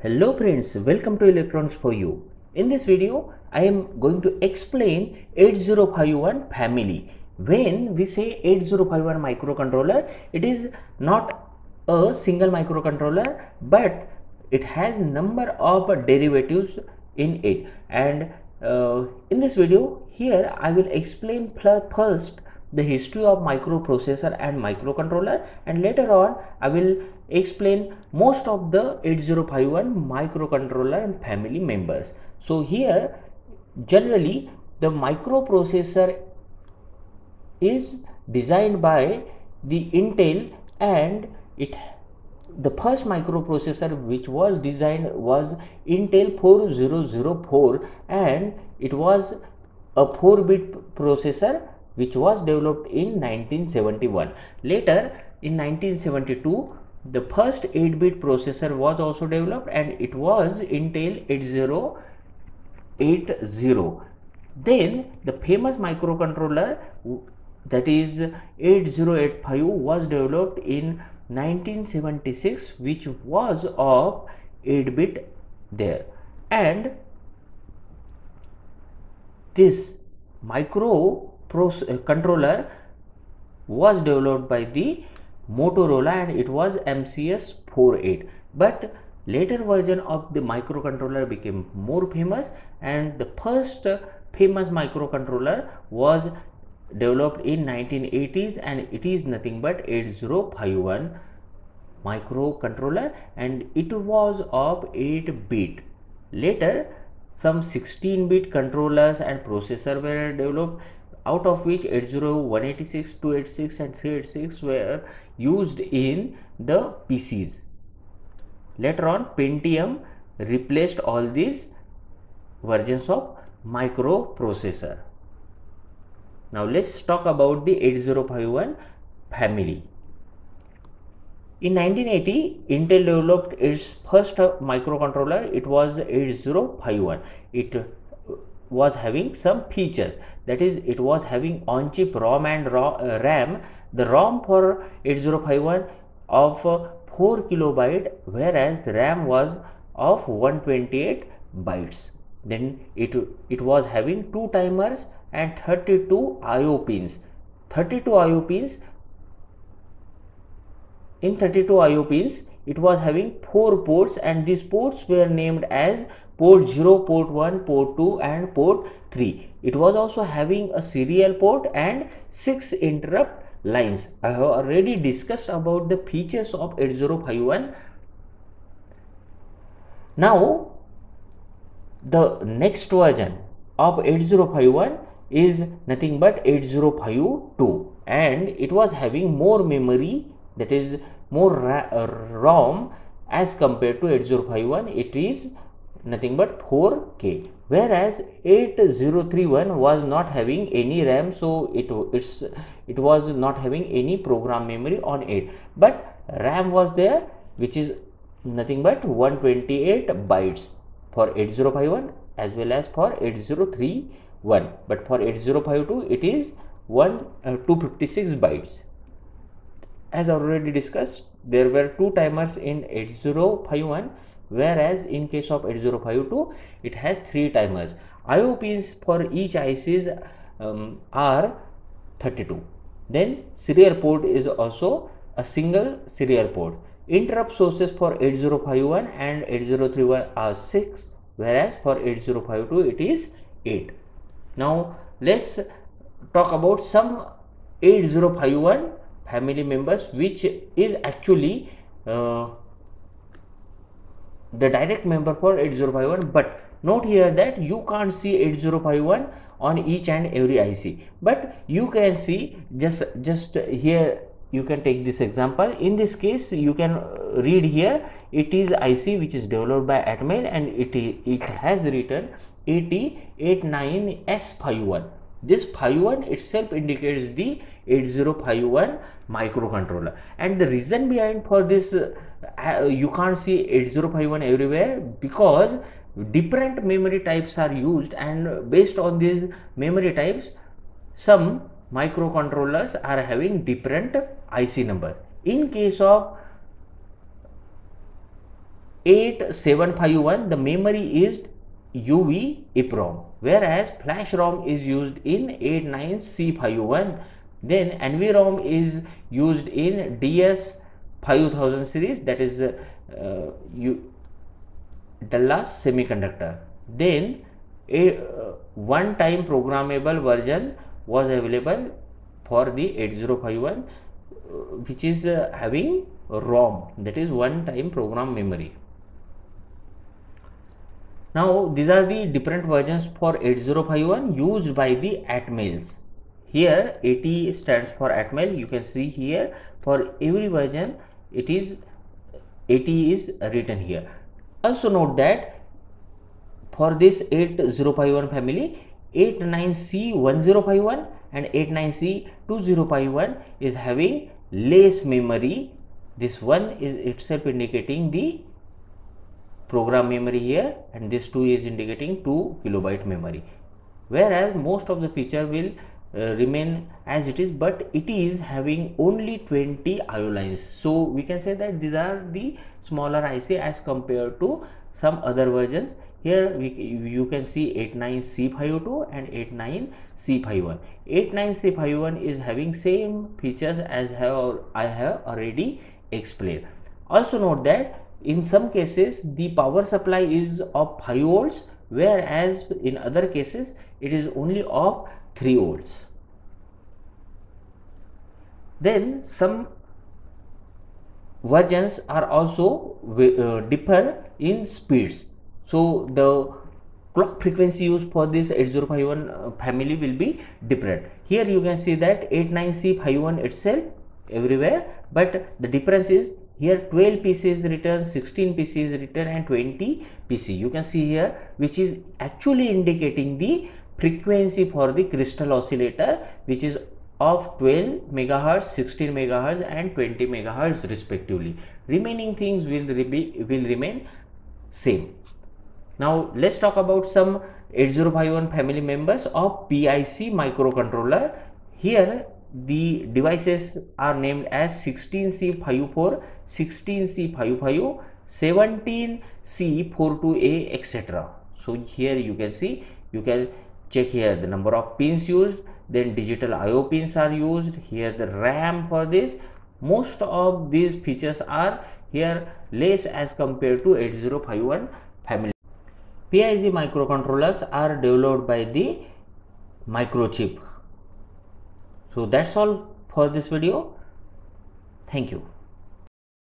Hello friends, welcome to Electronics for You. In this video, I am going to explain 8051 family. When we say 8051 microcontroller, it is not a single microcontroller, but it has number of derivatives in it. And in this video, here I will explain first the history of microprocessor and microcontroller, and later on I will explain most of the 8051 microcontroller and family members. So here generally the microprocessor is designed by the Intel, and the first microprocessor which was designed was Intel 4004, and it was a 4-bit processor which was developed in 1971. Later in 1972 the first 8-bit processor was also developed, and it was Intel 8080. Then the famous microcontroller, that is 8085, was developed in 1976, which was of 8-bit there. And this microcontroller was developed by the Motorola, and it was MCS48. But later version of the microcontroller became more famous, and the first famous microcontroller was developed in 1980s, and it is nothing but 8051 microcontroller, and it was of 8-bit. Later some 16-bit controllers and processor were developed, out of which 186, 286 and 386 were used in the PCs. Later on Pentium replaced all these versions of microprocessor. Now let's talk about the 8051 family. In 1980, Intel developed its first microcontroller. It was 8051. It was having some features, that is, it was having on-chip ROM and RAM. The ROM for 8051 of 4 kilobyte, whereas the RAM was of 128 bytes. Then it was having 2 timers and 32 IO pins. 32 IO pins. In 32 IO pins, it was having 4 ports, and these ports were named as port 0, port 1, port 2 and port 3. It was also having a serial port and 6 interrupt lines. I have already discussed about the features of 8051. Now the next version of 8051 is nothing but 8052, and it was having more memory, that is more ROM as compared to 8051. It is nothing but 4K, whereas 8031 was not having any RAM, so it was not having any program memory on it, but RAM was there, which is nothing but 128 bytes for 8051 as well as for 8031, but for 8052 it is 256 bytes. As already discussed, there were 2 timers in 8051, whereas in case of 8052 it has 3 timers. IO pins for each ICs are 32. Then serial port is also a single serial port. Interrupt sources for 8051 and 8031 are 6, whereas for 8052 it is 8. Now let's talk about some 8051 family members, which is actually the direct member for 8051. But note here that you can't see 8051 on each and every IC, but you can see just here. You can take this example. In this case, you can read here, it is IC which is developed by Atmel, and it has written 8089S51. This 51 itself indicates the 8051 microcontroller, and the reason behind for this you can't see 8051 everywhere, because different memory types are used, and based on these memory types some microcontrollers are having different IC number. In case of 8751, the memory is UV EEPROM, whereas flash ROM is used in 89C51. Then NVROM is used in DS 5000 series, that is Dallas Semiconductor. Then a one-time programmable version was available for the 8051, which is having ROM, that is one-time program memory. Now these are the different versions for 8051 used by the Atmels. Here 80 stands for Atmel. You can see here for every version it is 80 is written here. Also note that for this 8051 family, 89C1051 and 89C2051 is having less memory. This one is itself indicating the program memory here, and this 2 is indicating 2 kilobyte memory, whereas most of the feature will remain as it is, but it is having only 20 IO lines. So we can say that these are the smaller IC as compared to some other versions. Here you can see 89C52 and 89C51. 89C51 is having same features as I have already explained. Also note that in some cases the power supply is of 5 volts, whereas in other cases it is only of 3 volts. Then some versions are also differ in speeds. So the clock frequency used for this 8051 family will be different. Here you can see that 89C51 itself everywhere, but the difference is here 12 PC is written, 16 PC is written and 20 PC. You can see here, which is actually indicating the frequency for the crystal oscillator, which is of 12 megahertz, 16 megahertz and 20 megahertz respectively. Remaining things will remain same. Now let's talk about some 8051 family members of PIC microcontroller. Here the devices are named as 16C54, 16C55, 17C42A, etc. So here you can see, you can check here the number of pins used, then digital IO pins are used, here the RAM for this. Most of these features are here less as compared to 8051 family. PIC microcontrollers are developed by the Microchip. So that's all for this video. Thank you.